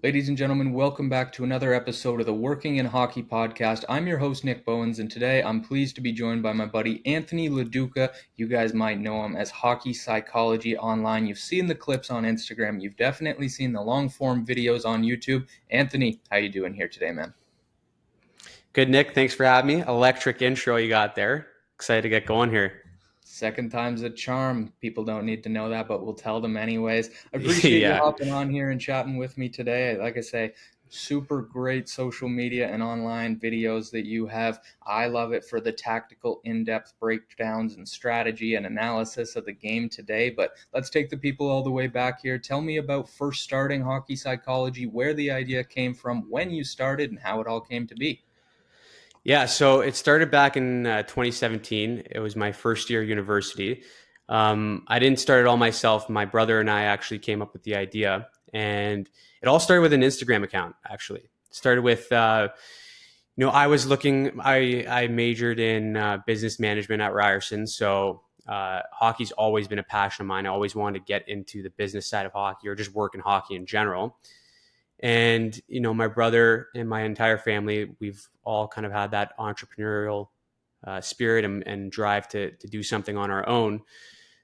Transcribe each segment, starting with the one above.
Ladies and gentlemen, welcome back to another episode of the Working in Hockey podcast. I'm your host, Nick Bowens, and today I'm pleased to be joined by my buddy, Anthony Loduca. You guys might know him as Hockey Psychology Online. You've seen the clips on Instagram. You've definitely seen the long-form videos on YouTube. Anthony, how you doing here today, man? Good, Nick. Thanks for having me. Electric intro you got there. Excited to get going here. Second time's a charm. People don't need to know that, but we'll tell them anyways. I appreciate you Yeah. hopping on here and chatting with me today. Like I say, super great social media and online videos that you have. I love it for the tactical, in-depth breakdowns and strategy and analysis of the game today. But let's take the people all the way back here. Tell me about first starting Hockey Psychology, where the idea came from, when you started, and how it all came to be. Yeah, so it started back in 2017. It was my first year of university. I didn't start it all myself. My brother and I actually came up with the idea. And it all started with an Instagram account, actually. It started with, I was looking, I majored in business management at Ryerson. So hockey's always been a passion of mine. I always wanted to get into the business side of hockey or just work in hockey in general. And, my brother and my entire family, we've all kind of had that entrepreneurial spirit and drive to do something on our own.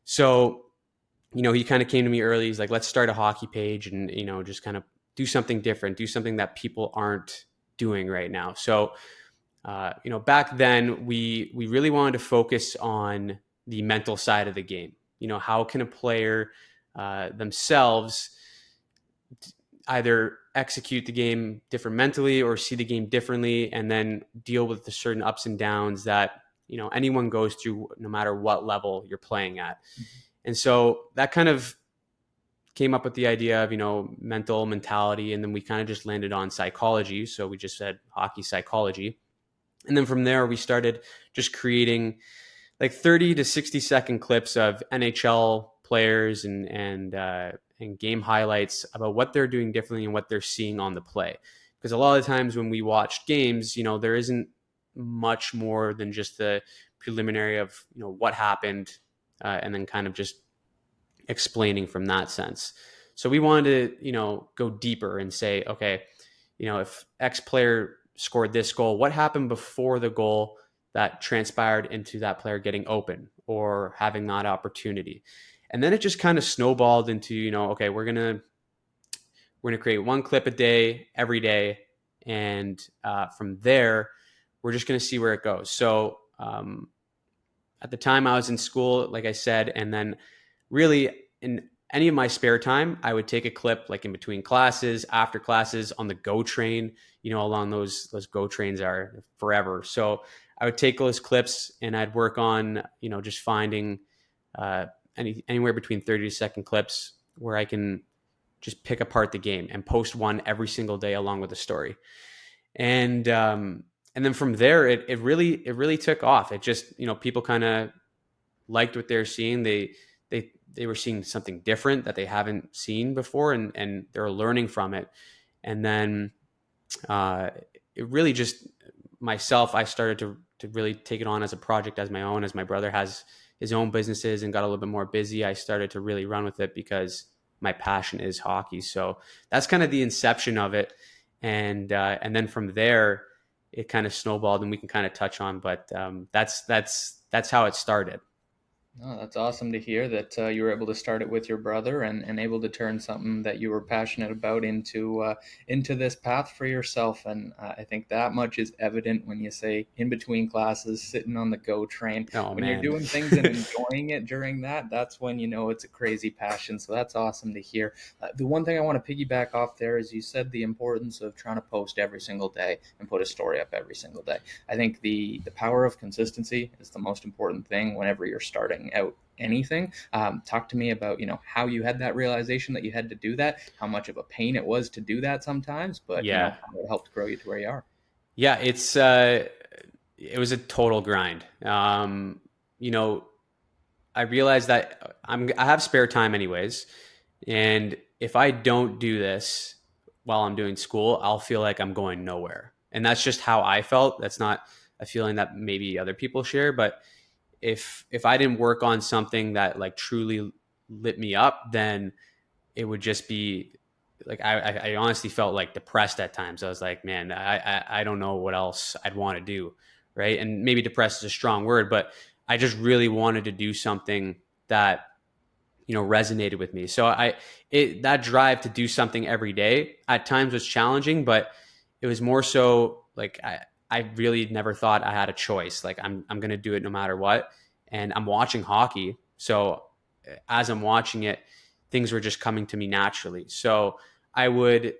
So, he kind of came to me early. He's like, let's start a hockey page and, just kind of do something different, do something that people aren't doing right now. So, back then we really wanted to focus on the mental side of the game. How can a player themselves either execute the game different mentally or see the game differently and then deal with the certain ups and downs that anyone goes through no matter what level you're playing at. And so that kind of came up with the idea of mentality, and then we kind of just landed on psychology, so we just said hockey psychology. And then from there we started just creating like 30 to 60-second clips of NHL players and game highlights about what they're doing differently and what they're seeing on the play. Because a lot of times when we watch games, there isn't much more than just the preliminary of what happened, and then kind of just explaining from that sense. So we wanted to go deeper and say, okay, if X player scored this goal, what happened before the goal that transpired into that player getting open or having that opportunity? And then it just kind of snowballed into, okay, we're gonna create one clip a day every day, and from there, we're just gonna see where it goes. So at the time, I was in school, like I said, and then really in any of my spare time, I would take a clip like in between classes, after classes, on the GO train. Along those GO trains are forever. So I would take those clips and I'd work on just finding anywhere between 30-second clips where I can just pick apart the game and post one every single day along with the story. And then from there, it really took off. It just, people kind of liked what they're seeing. They were seeing something different that they haven't seen before, and they're learning from it. And then it really just myself, I started to really take it on as a project as my own. As my brother has his own businesses and got a little bit more busy, I started to really run with it because my passion is hockey. So that's kind of the inception of it. And then from there, it kind of snowballed, and we can kind of touch on, but that's how it started. Oh, that's awesome to hear that you were able to start it with your brother and able to turn something that you were passionate about into this path for yourself. And I think that much is evident when you say in between classes, sitting on the GO train. Oh When you're man. doing things and enjoying it during that, that's when you know it's a crazy passion. So that's awesome to hear. The one thing I want to piggyback off there is you said the importance of trying to post every single day and put a story up every single day. I think the power of consistency is the most important thing whenever you're starting out anything. Talk to me about how you had that realization that you had to do that, how much of a pain it was to do that sometimes, but Yeah. how it helped grow you to where you are. Yeah, it was a total grind. You know, I realized that I have spare time anyways, and if I don't do this while I'm doing school, I'll feel like I'm going nowhere. And that's just how I felt. That's not a feeling that maybe other people share, but if I didn't work on something that like truly lit me up, then it would just be like I honestly felt like depressed at times. I was like, man, I don't know what else I'd want to do, right? And maybe depressed is a strong word, but I just really wanted to do something that resonated with me. So that drive to do something every day at times was challenging, but it was more so like I really never thought I had a choice. Like I'm going to do it no matter what. And I'm watching hockey. So as I'm watching it, things were just coming to me naturally. So I would,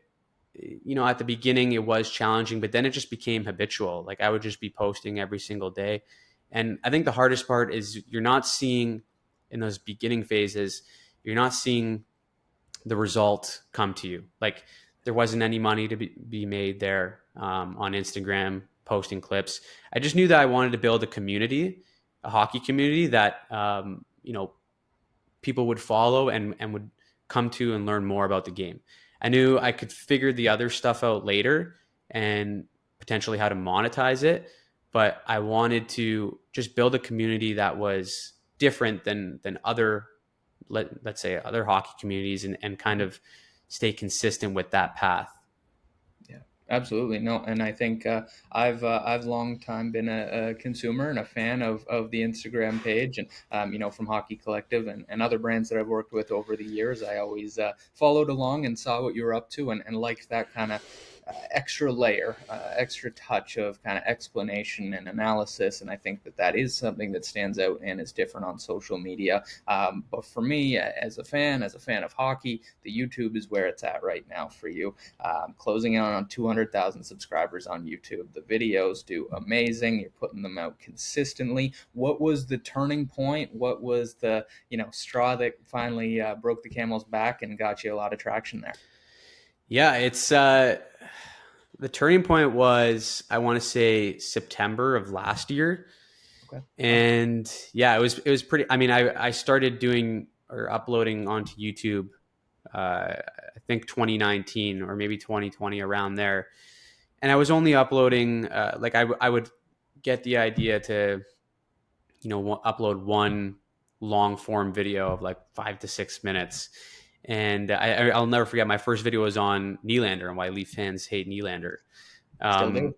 at the beginning it was challenging, but then it just became habitual. Like I would just be posting every single day. And I think the hardest part is you're not seeing in those beginning phases, you're not seeing the result come to you. Like there wasn't any money to be made there on Instagram posting clips. I just knew that I wanted to build a community, a hockey community that, people would follow and would come to and learn more about the game. I knew I could figure the other stuff out later and potentially how to monetize it, but I wanted to just build a community that was different than other, let's say other hockey communities, and kind of stay consistent with that path. Yeah, absolutely. No, and I think I've long time been a consumer and a fan of the Instagram page, and from Hockey Collective and other brands that I've worked with over the years. I always followed along and saw what you were up to, and liked that kind of extra layer, extra touch of kind of explanation and analysis. And I think that is something that stands out and is different on social media. But for me, as a fan of hockey, the YouTube is where it's at right now for you. Closing out on 200,000 subscribers on YouTube. The videos do amazing. You're putting them out consistently. What was the turning point? What was the straw that finally broke the camel's back and got you a lot of traction there? Yeah, it's the turning point was, I want to say, September of last year. Okay. Awesome. And yeah, it was pretty. I mean, I started doing or uploading onto YouTube, I think 2019 or maybe 2020, around there. And I was only uploading, like I would get the idea to, upload one long form video of like 5 to 6 minutes. And I'll never forget, my first video was on Nylander and why Leaf fans hate Nylander. Still Um, do.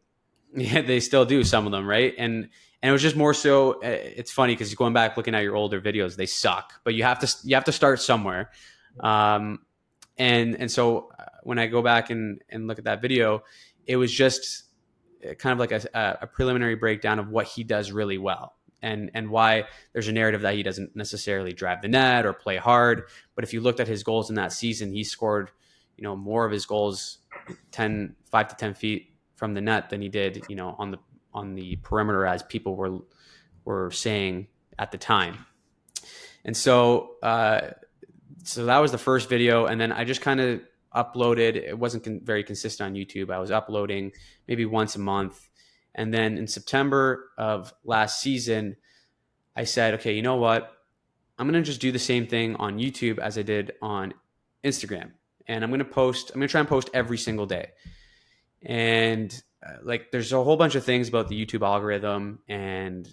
yeah, they still do, some of them, right? And it was just more so. It's funny because going back looking at your older videos, they suck, but you have to start somewhere. Um, and so when I go back and look at that video, it was just kind of like a preliminary breakdown of what he does really well, and why there's a narrative that he doesn't necessarily drive the net or play hard. But if you looked at his goals in that season, he scored, more of his goals 5 to 10 feet from the net than he did, on the perimeter, as people were saying at the time. And so that was the first video, and then I just kind of uploaded. It wasn't very consistent on YouTube. I was uploading maybe once a month, and then in September of last season, I said, okay, you know what? I'm gonna just do the same thing on YouTube as I did on Instagram, and I'm gonna post. I'm gonna try and post every single day. And like, there's a whole bunch of things about the YouTube algorithm, and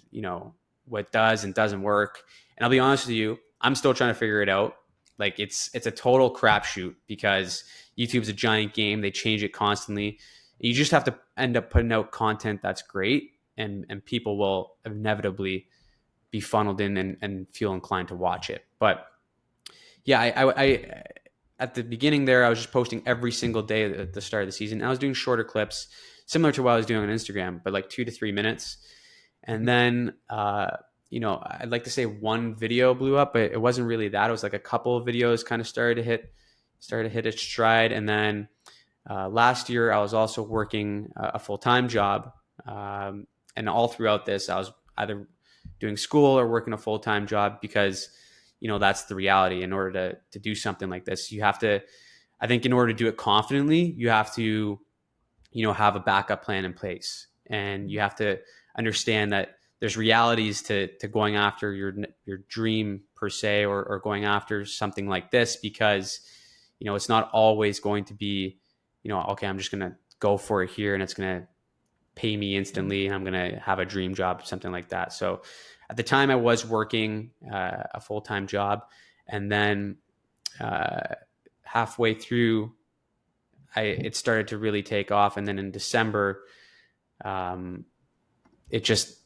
what does and doesn't work. And I'll be honest with you, I'm still trying to figure it out. Like it's a total crapshoot because YouTube's a giant game. They change it constantly. You just have to end up putting out content that's great, and people will inevitably be funneled in and feel inclined to watch it. But yeah, I at the beginning there, I was just posting every single day at the start of the season. I was doing shorter clips, similar to what I was doing on Instagram, but like 2 to 3 minutes. And then, I'd like to say one video blew up, but it wasn't really that. It was like a couple of videos kind of started to hit its stride. And then last year, I was also working a full-time job. And all throughout this, I was either doing school or working a full-time job because that's the reality. In order to do something like this, you have to, I think in order to do it confidently, you have to have a backup plan in place, and you have to understand that there's realities to going after your dream per se, or going after something like this, because it's not always going to be okay, I'm just going to go for it here and it's going to pay me instantly and I'm going to have a dream job, something like that. So at the time I was working a full-time job, and then halfway through it started to really take off. And then in December, um, it just,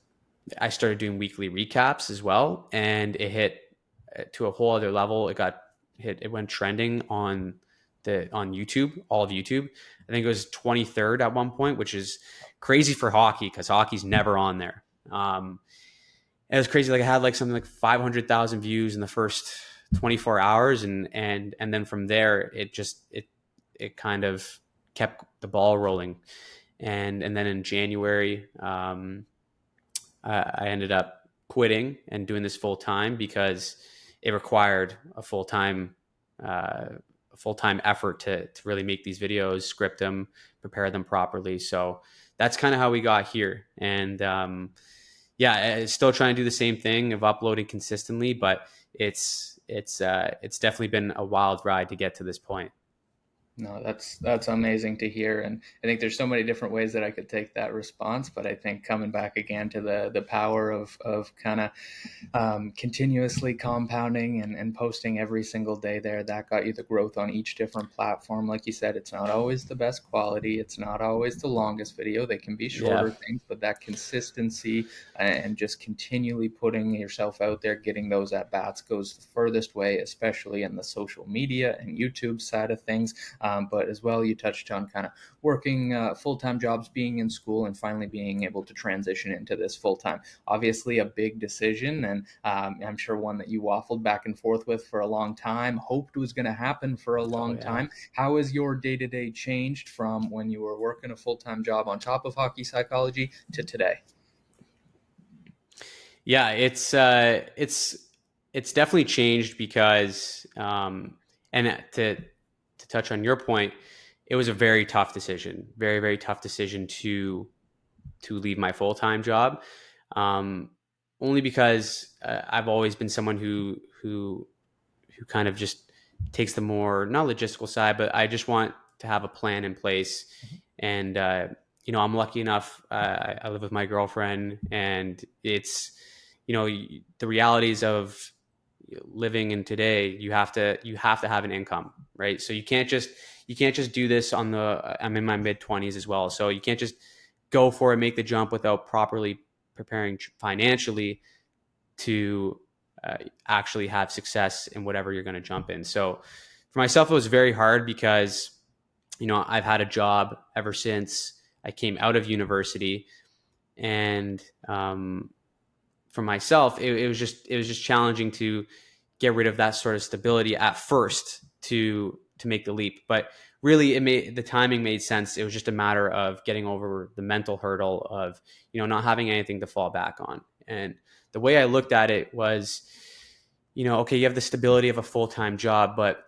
I started doing weekly recaps as well, and it hit to a whole other level. It went trending on YouTube, all of YouTube. I think it was 23rd at one point, which is crazy for hockey because hockey's never on there. It was crazy. Like I had like something like 500,000 views in the first 24 hours, and then from there it kind of kept the ball rolling. And then in January, I ended up quitting and doing this full time because it required a full time effort to really make these videos, script them, prepare them properly. So that's kind of how we got here. And yeah, still trying to do the same thing of uploading consistently, but it's definitely been a wild ride to get to this point. No, that's amazing to hear, and I think there's so many different ways that I could take that response. But I think coming back again to the power of kind of continuously compounding and posting every single day there, that got you the growth on each different platform. Like you said, it's not always the best quality, it's not always the longest video. They can be Yeah. shorter things, but that consistency and just continually putting yourself out there, getting those at bats goes the furthest way, especially in the social media and YouTube side of things. But as well, you touched on kind of working full-time jobs, being in school, and finally being able to transition into this full-time. Obviously a big decision, and I'm sure one that you waffled back and forth with for a long time, hoped was going to happen for a Oh long yeah. time. How has your day-to-day changed from when you were working a full-time job on top of hockey psychology to today? Yeah, it's definitely changed because and to touch on your point, it was a very tough decision, very very tough decision to leave my full time job, um, only because I've always been someone who kind of just takes the more not logistical side, but I just want to have a plan in place. And I'm lucky enough. I live with my girlfriend, and it's the realities of living in today. You have to have an income, right? So you can't just do this on the. I'm in my mid 20s as well, so you can't just go for it, make the jump without properly preparing financially to actually have success in whatever you're going to jump in. So for myself, it was very hard because, I've had a job ever since I came out of university. And for myself, it was just challenging to get rid of that sort of stability at first to make the leap. But really, the timing made sense. It was just a matter of getting over the mental hurdle of not having anything to fall back on. And the way I looked at it was, okay, you have the stability of a full time job, but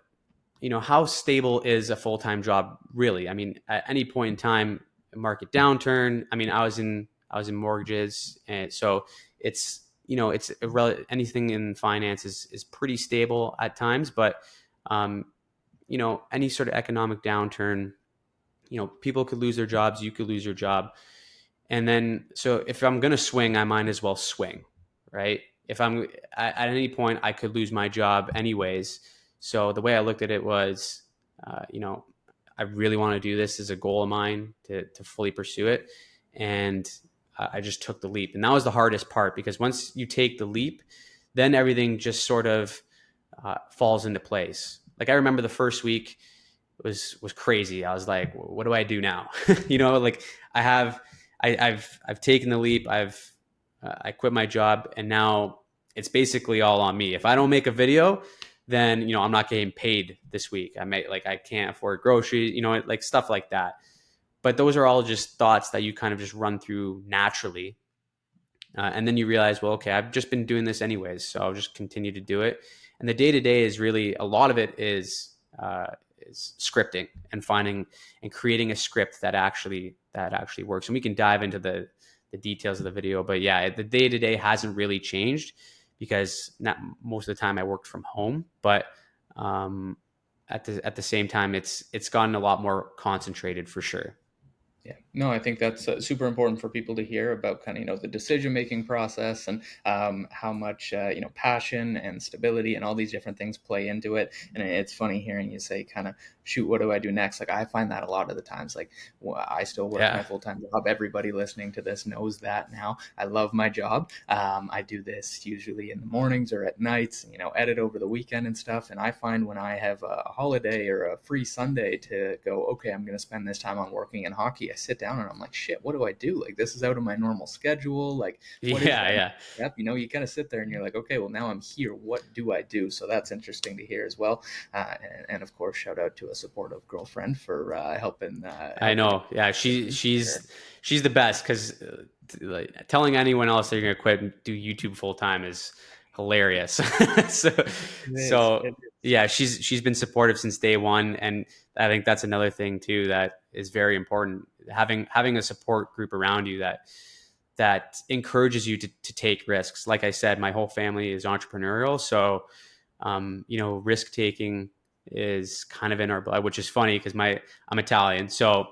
how stable is a full time job really? I mean, at any point in time, market downturn. I mean, I was in mortgages, and so it's anything in finance is pretty stable at times, but um, any sort of economic downturn, people could lose their jobs, you could lose your job. And then, so if I'm going to swing, I might as well swing, right? If I'm at any point, I could lose my job anyways. So the way I looked at it was, I really want to do this as a goal of mine to fully pursue it. And I just took the leap. And that was the hardest part because once you take the leap, then everything just sort of falls into place. Like I remember the first week was crazy. I was like, what do I do now? Like I have I've taken the leap. I quit my job, and now it's basically all on me. If I don't make a video, then I'm not getting paid this week. I can't afford groceries, like stuff like that. But those are all just thoughts that you kind of just run through naturally, and then you realize, well, okay, I've just been doing this anyways, so I'll just continue to do it. And the day to day is really a lot of it is scripting and finding and creating a script that actually works. And we can dive into the details of the video, but yeah, the day to day hasn't really changed because not most of the time I worked from home, but at the same time, it's gotten a lot more concentrated for sure. Yeah, No, I think that's super important for people to hear about kind of, the decision making process, and how much, passion and stability and all these different things play into it. And it's funny hearing you say kind of, shoot, what do I do next? Like, I find that a lot of the times, like, I still work my Yeah. full time job. Everybody listening to this knows that now. I love my job. I do this usually in the mornings or at nights, edit over the weekend and stuff. And I find when I have a holiday or a free Sunday to go, okay, I'm going to spend this time on working in hockey, I sit down and I'm like, shit, what do I do? Like, this is out of my normal schedule. Like, what is Yeah. that Yeah. step? You kind of sit there and you're like, okay, well, now I'm here. What do I do? So that's interesting to hear as well. And of course, shout out to a supportive girlfriend for I helping know. Yeah. decisions. She's the best because like, telling anyone else they're going to quit and do YouTube full time is hilarious. so, It is. so It is. yeah, she's been supportive since day one, and I think that's another thing too that is very important. Having a support group around you that encourages you to take risks. Like I said, my whole family is entrepreneurial, so risk taking is kind of in our blood, which is funny because I'm Italian, so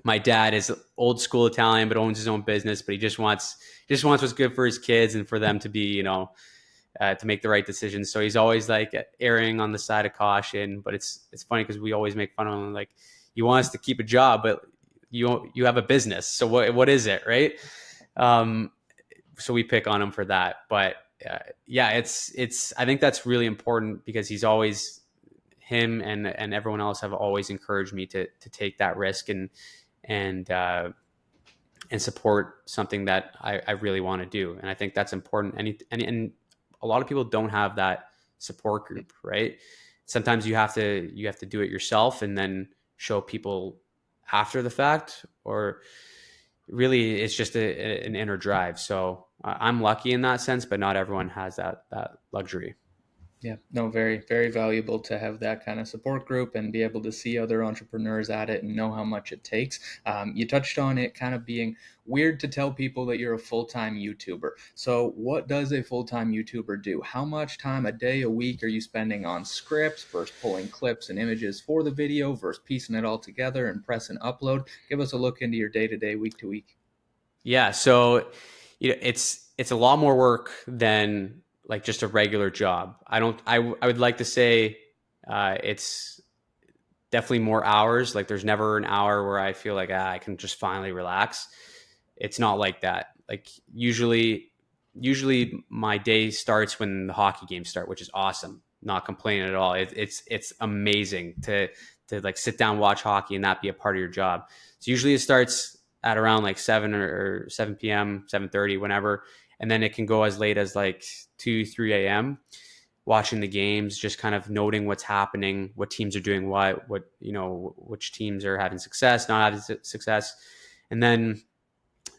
my dad is old school Italian, but owns his own business. But he just wants what's good for his kids and for them to be, to make the right decisions. So he's always like erring on the side of caution. But it's funny because we always make fun of him. Like, you want us to keep a job, but you have a business. So what is it, right? Um, so we pick on him for that. But yeah, it's I think that's really important because he's always him and everyone else have always encouraged me to take that risk and and support something that I really want to do. And I think that's important. And a lot of people don't have that support group, right? Sometimes you have to do it yourself and then show people after the fact, or really it's just an inner drive. So I'm lucky in that sense, but not everyone has that luxury. Yeah, no, very, very valuable to have that kind of support group and be able to see other entrepreneurs at it and know how much it takes. You touched on it kind of being weird to tell people that you're a full time YouTuber. So, what does a full time YouTuber do? How much time a day, a week are you spending on scripts versus pulling clips and images for the video versus piecing it all together and press and upload? Give us a look into your day to day, week to week. Yeah, so it's a lot more work than like just a regular job. I would like to say it's definitely more hours. Like, there's never an hour where I feel like I can just finally relax. It's not like that. Like, usually my day starts when the hockey games start, which is awesome. Not complaining at all. It's amazing to like sit down, watch hockey, and that be a part of your job. So usually it starts at around like 7 p.m., 7:30, whenever, and then it can go as late as like 2, 3 a.m. watching the games, just kind of noting what's happening, what teams are doing what which teams are having success, not having success, and then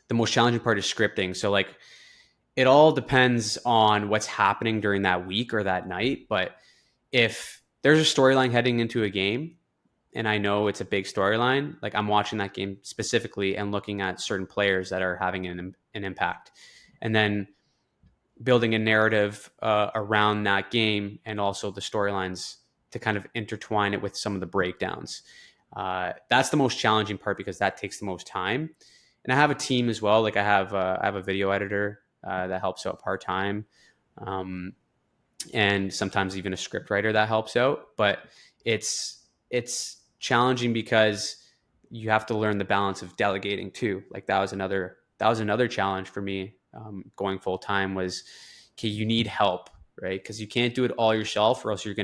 the most challenging part is scripting. So like, it all depends on what's happening during that week or that night. But if there's a storyline heading into a game and I know it's a big storyline, like, I'm watching that game specifically and looking at certain players that are having an impact, and then building a narrative around that game and also the storylines to kind of intertwine it with some of the breakdowns. That's the most challenging part because that takes the most time. And I have a team as well. Like, I have a video editor that helps out part time, um, and sometimes even a script writer that helps out. But it's challenging because you have to learn the balance of delegating too. Like, that was another challenge for me, going full time, was, okay, you need help, right? Because you can't do it all yourself, or else you're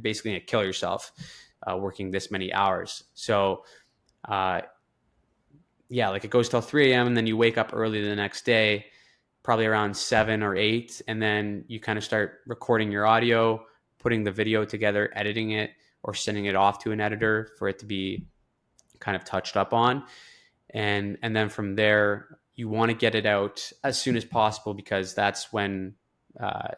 basically gonna kill yourself working this many hours. So uh, yeah, like, it goes till 3 a.m. and then you wake up early the next day, probably around 7 or 8, and then you kind of start recording your audio, putting the video together, editing it, or sending it off to an editor for it to be kind of touched up on. And then from there, you want to get it out as soon as possible because that's when uh,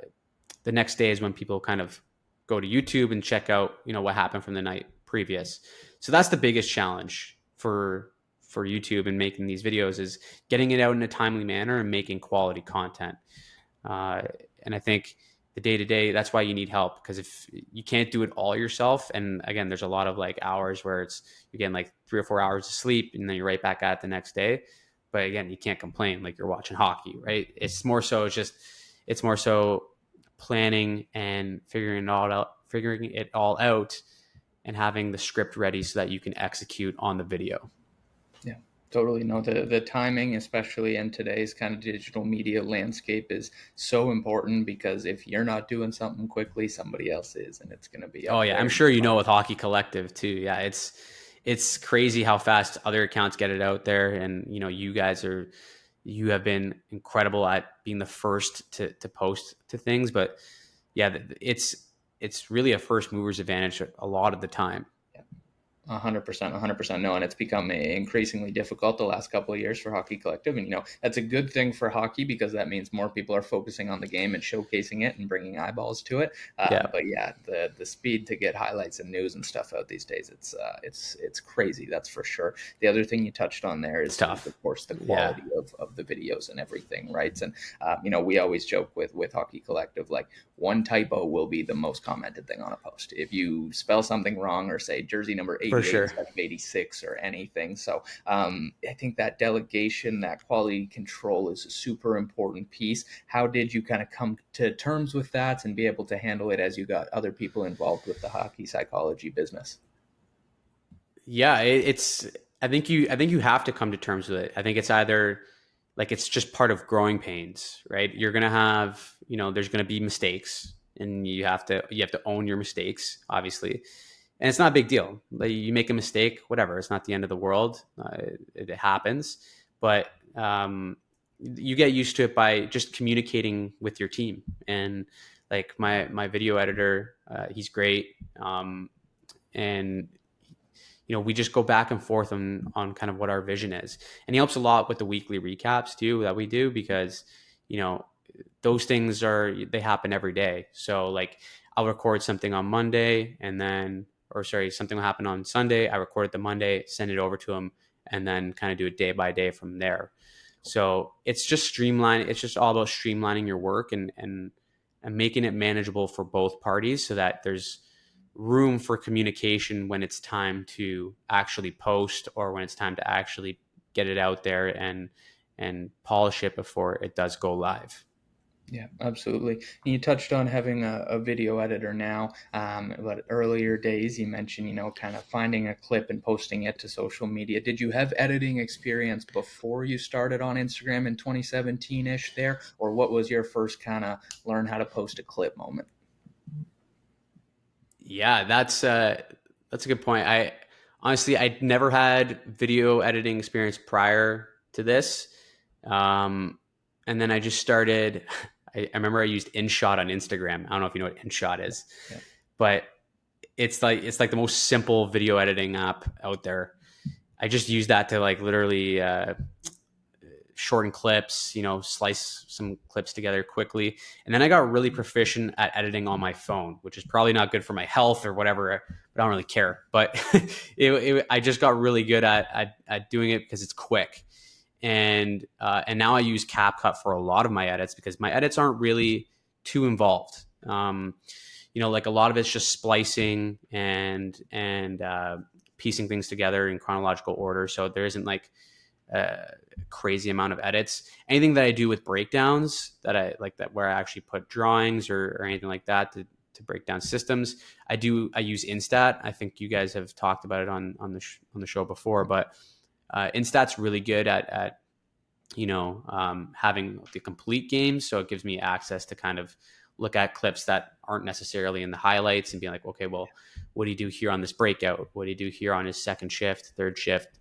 the next day is when people kind of go to YouTube and check out, what happened from the night previous. So that's the biggest challenge for YouTube and making these videos, is getting it out in a timely manner and making quality content. Uh, and I think the day to day. That's why you need help, because if you can't do it all yourself, and again, there's a lot of like hours where it's you're getting like 3 or 4 hours of sleep, and then you're right back at it the next day. But again, you can't complain like you're watching hockey, right? It's more so planning and figuring it all out, and having the script ready so that you can execute on the video. Yeah, totally. No, the timing, especially in today's kind of digital media landscape, is so important, because if you're not doing something quickly, somebody else is, and it's going to be Oh up yeah, I'm there. sure you know with Hockey Collective too. Yeah, it's crazy how fast other accounts get it out there, and you have been incredible at being the first to post to things. But yeah, it's really a first mover's advantage a lot of the time. 100%, 100% no, and it's become increasingly difficult the last couple of years for Hockey Collective, and that's a good thing for hockey, because that means more people are focusing on the game and showcasing it and bringing eyeballs to it. Yeah, But yeah, the speed to get highlights and news and stuff out these days, it's crazy. That's for sure. The other thing you touched on there it's is tough. of course the Yeah, quality of the videos and everything, right? And we always joke with Hockey Collective, like, one typo will be the most commented thing on a post. If you spell something wrong, or say jersey number for 88 sure. instead of 86 or anything. So I think that delegation, that quality control, is a super important piece. How did you kind of come to terms with that and be able to handle it as you got other people involved with the hockey psychology business? Yeah, it's. I think you have to come to terms with it. I think it's either like it's just part of growing pains, right? You're gonna have, there's gonna be mistakes, and you have to own your mistakes, obviously, and it's not a big deal. Like, you make a mistake, whatever. It's not the end of the world. It happens, but you get used to it by just communicating with your team. And like my video editor, he's great, and we just go back and forth on kind of what our vision is. And he helps a lot with the weekly recaps too that we do, because you know those things they happen every day. So like, I'll record something on Monday, and then, or sorry, something will happen on Sunday. I record it the Monday, send it over to him, and then kind of do it day by day from there. So it's just all about streamlining your work, and making it manageable for both parties, so that there's room for communication when it's time to actually post, or when it's time to actually get it out there and polish it before it does go live. Yeah, absolutely. And you touched on having a video editor now, but earlier days you mentioned, kind of finding a clip and posting it to social media. Did you have editing experience before you started on Instagram in 2017-ish there, or what was your first kind of learn how to post a clip moment? Yeah, that's a good point. I honestly, I never had video editing experience prior to this. Um, and then I just started. I remember I used InShot on Instagram. I don't know if you know what InShot is, Yeah. but it's like the most simple video editing app out there. I just use that to like literally shorten clips, slice some clips together quickly. And then I got really proficient at editing on my phone, which is probably not good for my health or whatever, but I don't really care. But I just got really good at doing it because it's quick. And now I use CapCut for a lot of my edits, because my edits aren't really too involved. Like a lot of it's just splicing and piecing things together in chronological order. So there isn't like a crazy amount of edits. Anything that I do with breakdowns that I like, that where I actually put drawings or anything like that to break down systems, I use Instat. I think you guys have talked about it on the show before, but Instat's really good at having the complete game. So it gives me access to kind of look at clips that aren't necessarily in the highlights, and be like, okay, well, what do you do here on this breakout? What do you do here on his second shift, third shift?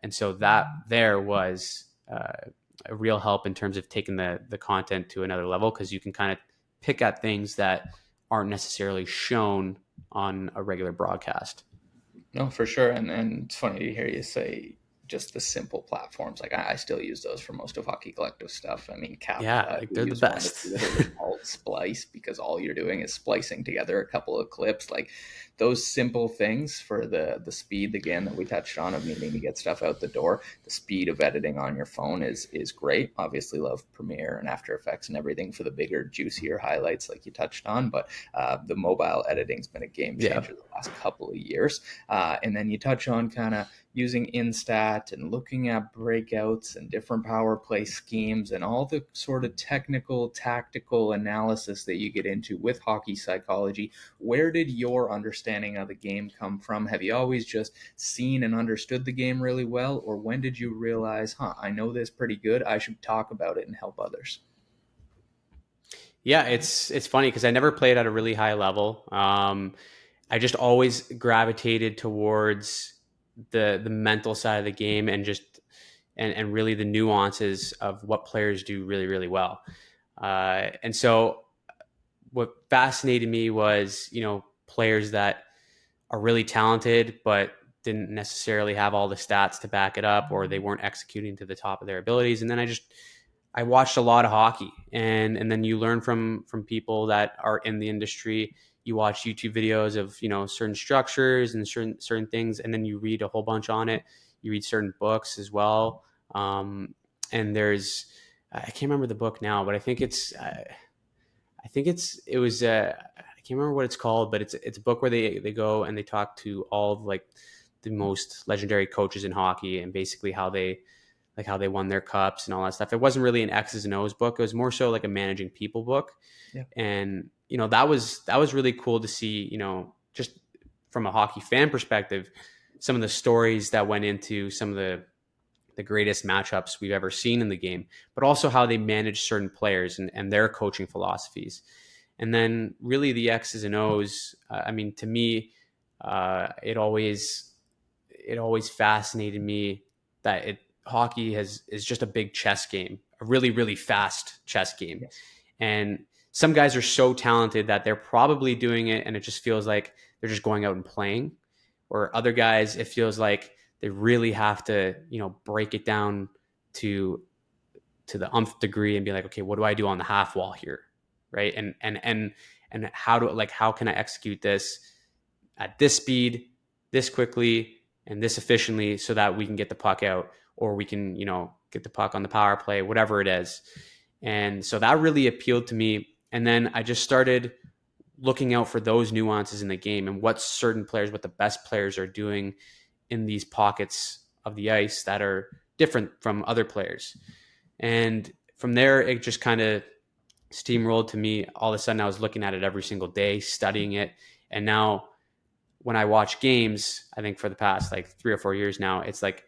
And so that there was a real help in terms of taking the content to another level, because you can kind of pick at things that aren't necessarily shown on a regular broadcast. No, for sure. And it's funny to hear you say just the simple platforms. Like I still use those for most of Hockey Collective stuff. I mean, Yeah, CapCut, like we they're the use one that's best. literally called Splice because all you're doing is splicing together a couple of clips. Like those simple things for the speed again that we touched on of needing to get stuff out the door. The speed of editing on your phone is great. Obviously, love Premiere and After Effects and everything for the bigger, juicier highlights like you touched on. But the mobile editing's been a game Yeah. changer the last couple of years. And then you touch on kind of using Instat and looking at breakouts and different power play schemes and all the sort of technical, tactical analysis that you get into with hockey psychology. Where did your understanding of the game come from? Have you always just seen and understood the game really well? Or when did you realize, I know this pretty good, I should talk about it and help others? Yeah, it's funny because I never played at a really high level. I just always gravitated towards the mental side of the game and just and really the nuances of what players do really really well. And so what fascinated me was players that are really talented but didn't necessarily have all the stats to back it up, or they weren't executing to the top of their abilities. And then I watched a lot of hockey, and then you learn from people that are in the industry. You watch YouTube videos of certain structures and certain things, and then you read a whole bunch on it. You read certain books as well. And there's I can't remember the book now, but I think it was I can't remember what it's called, but it's a book where they go and they talk to all of like the most legendary coaches in hockey, and basically how they won their cups and all that stuff. It wasn't really an X's and O's book. It was more so like a managing people book. Yeah. And that was really cool to see, just from a hockey fan perspective, some of the stories that went into some of the greatest matchups we've ever seen in the game, but also how they manage certain players and their coaching philosophies. And then really the X's and O's, I mean, to me, it always fascinated me that hockey is just a big chess game, a really, really fast chess game. Yes. And some guys are so talented that they're probably doing it and it just feels like they're just going out and playing. Or other guys, it feels like they really have to, break it down to the umph degree and be like, okay, what do I do on the half wall here? Right. And how can I execute this at this speed, this quickly, and this efficiently so that we can get the puck out, or we can, get the puck on the power play, whatever it is. And so that really appealed to me. And then I just started looking out for those nuances in the game and what the best players are doing in these pockets of the ice that are different from other players. And from there, it just kind of steamrolled to me. All of a sudden, I was looking at it every single day, studying it. And now when I watch games, I think for the past like 3 or 4 years now, it's like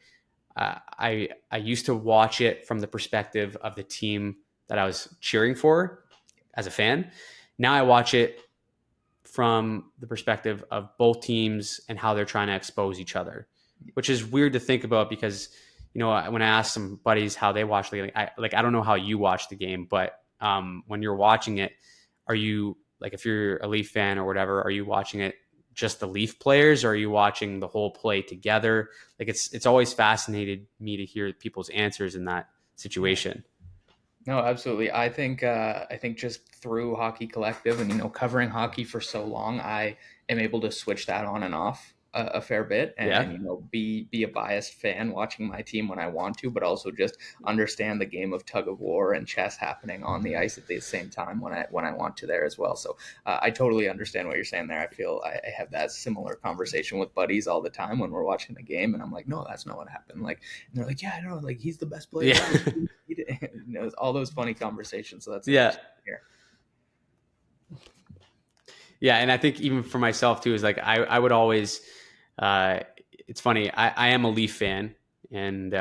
I used to watch it from the perspective of the team that I was cheering for as a fan. Now I watch it from the perspective of both teams and how they're trying to expose each other, which is weird to think about because, when I ask some buddies how they watch the game, I don't know how you watch the game, but when you're watching it, are you like, if you're a Leaf fan or whatever, are you watching it just the Leaf players, or are you watching the whole play together? Like it's always fascinated me to hear people's answers in that situation. No, absolutely. I think just through Hockey Collective and covering hockey for so long, I am able to switch that on and off a fair bit, and Yeah. be a biased fan watching my team when I want to, but also just understand the game of tug of war and chess happening on the ice at the same time when I want to there as well. So I totally understand what you're saying there. I feel I have that similar conversation with buddies all the time when we're watching the game, and I'm like, no, that's not what happened. Like, and they're like, yeah, I know, like he's the best player Yeah. ever. All those funny conversations. So that's Yeah. interesting to hear. Yeah. And I think even for myself too, is like, I would always, uh, it's funny. I am a Leaf fan, and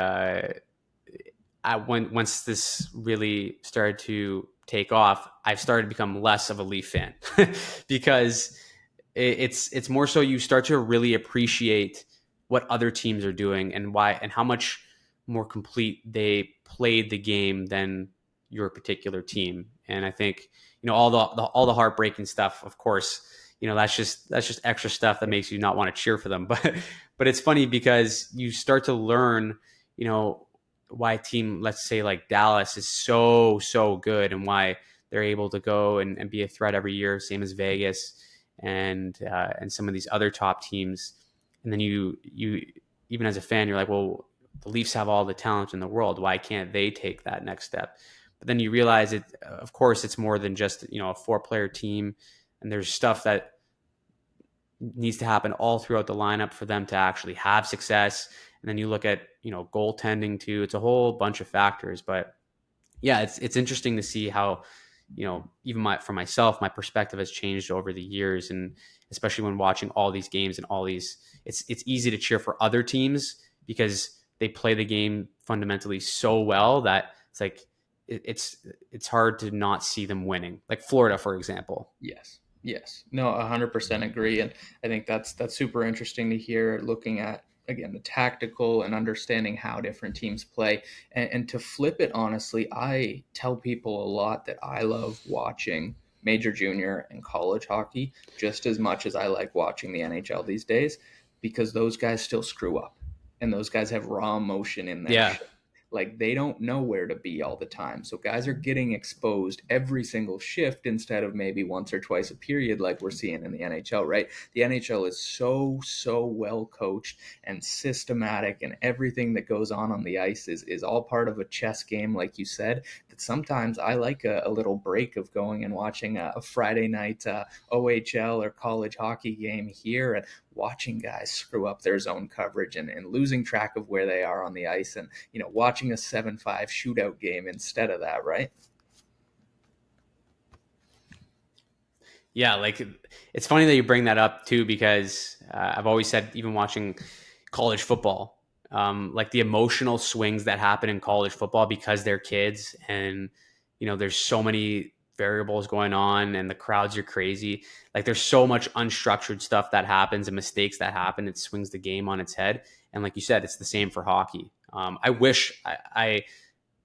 once this really started to take off, I've started to become less of a Leaf fan because it's more so you start to really appreciate what other teams are doing and why and how much more complete they played the game than your particular team. And I think all the heartbreaking stuff, of course, that's just extra stuff that makes you not want to cheer for them. But it's funny because you start to learn, you know, why a team, let's say like Dallas, is so good, and why they're able to go and be a threat every year, same as Vegas and some of these other top teams. And then you even as a fan, you're like, well, the Leafs have all the talent in the world. Why can't they take that next step? But then you realize it. Of course, it's more than just a 4-player team, and there's stuff that needs to happen all throughout the lineup for them to actually have success. And then you look at goaltending too. It's a whole bunch of factors, but yeah, it's interesting to see how even for myself, my perspective has changed over the years, and especially when watching all these games and all these, it's easy to cheer for other teams because they play the game fundamentally so well that it's like it's hard to not see them winning, like Florida, for example. Yes. Yes. No, 100% agree. And I think that's super interesting to hear, looking at, again, the tactical and understanding how different teams play. And to flip it, honestly, I tell people a lot that I love watching major, junior, and college hockey just as much as I like watching the NHL these days, because those guys still screw up and those guys have raw emotion in their Yeah. shit. Like, they don't know where to be all the time. So guys are getting exposed every single shift instead of maybe once or twice a period like we're seeing in the NHL, right? The NHL is so well coached and systematic, and everything that goes on the ice is all part of a chess game, like you said, that sometimes I like a little break of going and watching a Friday night OHL or college hockey game here, and watching guys screw up their zone coverage and losing track of where they are on the ice, and watching a 7-5 shootout game instead of that, right? Yeah, like it's funny that you bring that up too, because I've always said, even watching college football, like the emotional swings that happen in college football because they're kids, and there's so many variables going on, and the crowds are crazy. Like there's so much unstructured stuff that happens and mistakes that happen. It swings the game on its head, and like you said, it's the same for hockey. I wish I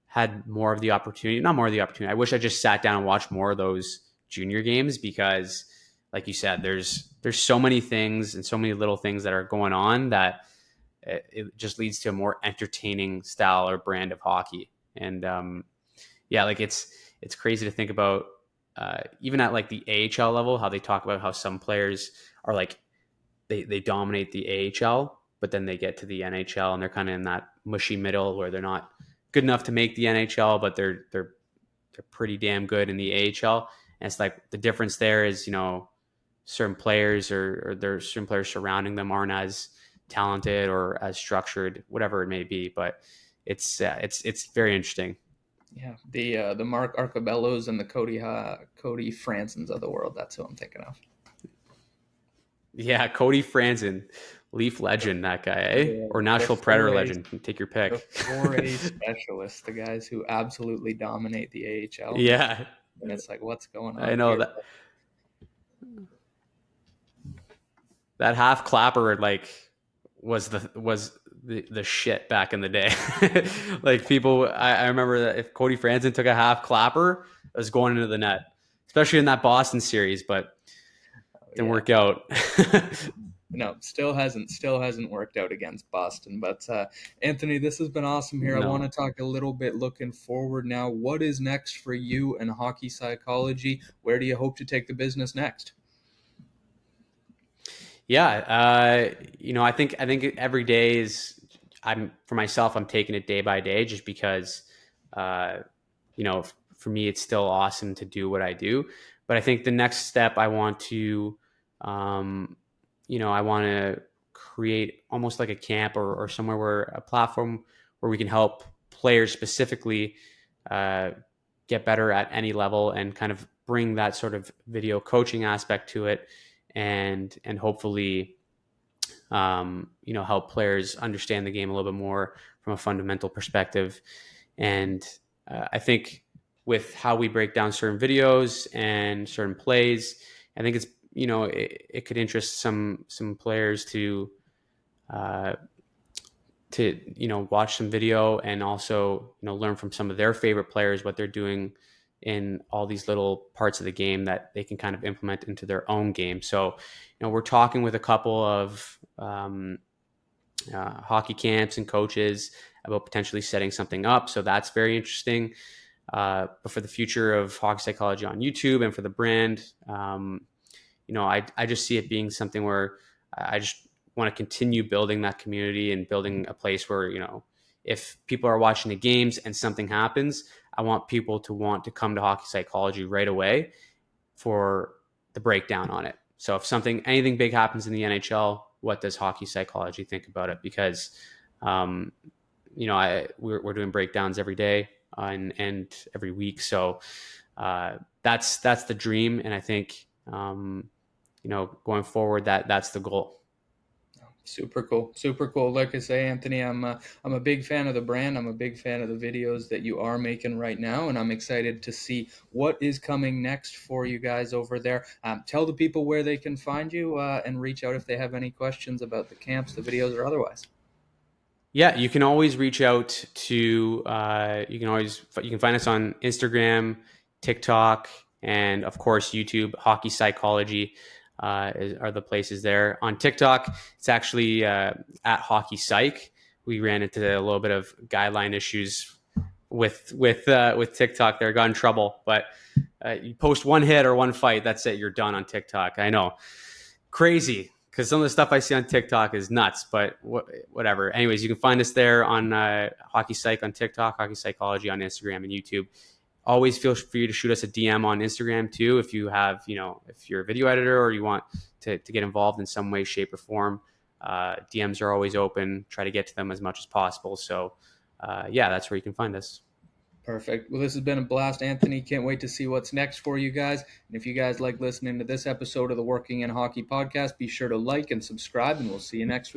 had more of the opportunity, not more of the opportunity. I wish I just sat down and watched more of those junior games, because like you said, there's so many things and so many little things that are going on that it just leads to a more entertaining style or brand of hockey. And yeah, like it's crazy to think about, even at like the AHL level, how they talk about how some players are like they dominate the AHL, but then they get to the NHL and they're kind of in that mushy middle where they're not good enough to make the NHL, but they're pretty damn good in the AHL. And it's like the difference there is, certain players or there's certain players surrounding them aren't as talented or as structured, whatever it may be. But it's very interesting. Yeah, the Mark Arcobellos and the Cody Fransons of the world. That's who I'm thinking of. Yeah, Cody Franzen, Leaf legend, that guy, eh? Or The Nashville Predator 4A legend. Take your the pick. 4A specialists, the guys who absolutely dominate the AHL, Yeah, and it's like, what's going I on know here? that half clapper like was the shit back in the day. Like people, I remember that if Cody Franzen took a half clapper, it was going into the net, especially in that Boston series, but didn't Yeah, work out. no, still hasn't worked out against Boston. But Anthony, this has been awesome here. I want to No. talk a little bit looking forward now. What is next for you in hockey psychology? Where do you hope to take the business next? Yeah, I think every day is, I'm for myself, I'm taking it day by day, just because uh, for me it's still awesome to do what I do. But I think the next step, um, I want to create almost like a camp, or somewhere, where a platform where we can help players specifically uh, get better at any level, and kind of bring that sort of video coaching aspect to it, and hopefully help players understand the game a little bit more from a fundamental perspective. And I think with how we break down certain videos and certain plays, I think it could interest some players uh, to watch some video, and also learn from some of their favorite players what they're doing in all these little parts of the game that they can kind of implement into their own game. So, we're talking with a couple of hockey camps and coaches about potentially setting something up. So that's very interesting. But for the future of hockey psychology on YouTube and for the brand, I just see it being something where I just want to continue building that community and building a place where, if people are watching the games and something happens, I want people to want to come to hockey psychology right away for the breakdown on it. So if anything big happens in the NHL, what does hockey psychology think about it? Because, um, we're doing breakdowns every day and every week. So that's the dream. And I think, going forward, that's the goal. Super cool. Super cool. Like I say, Anthony, I'm a big fan of the brand. I'm a big fan of the videos that you are making right now, and I'm excited to see what is coming next for you guys over there. Tell the people where they can find you and reach out if they have any questions about the camps, the videos, or otherwise. Yeah, you can always reach out to. You can find us on Instagram, TikTok, and of course YouTube. Hockey Psychology are the places there. On TikTok, it's actually at Hockey Psych. We ran into a little bit of guideline issues with TikTok. There, got in trouble, but you post one hit or one fight, that's it. You're done on TikTok. I know, crazy, because some of the stuff I see on TikTok is nuts, but whatever. Anyways, you can find us there on Hockey Psych on TikTok, Hockey Psychology on Instagram and YouTube. Always feel free to shoot us a DM on Instagram too if you have, if you're a video editor or you want to get involved in some way, shape, or form. DMs are always open. Try to get to them as much as possible. So, that's where you can find us. Perfect. Well, this has been a blast, Anthony. Can't wait to see what's next for you guys. And if you guys like listening to this episode of the Working in Hockey podcast, be sure to like and subscribe, and we'll see you next week.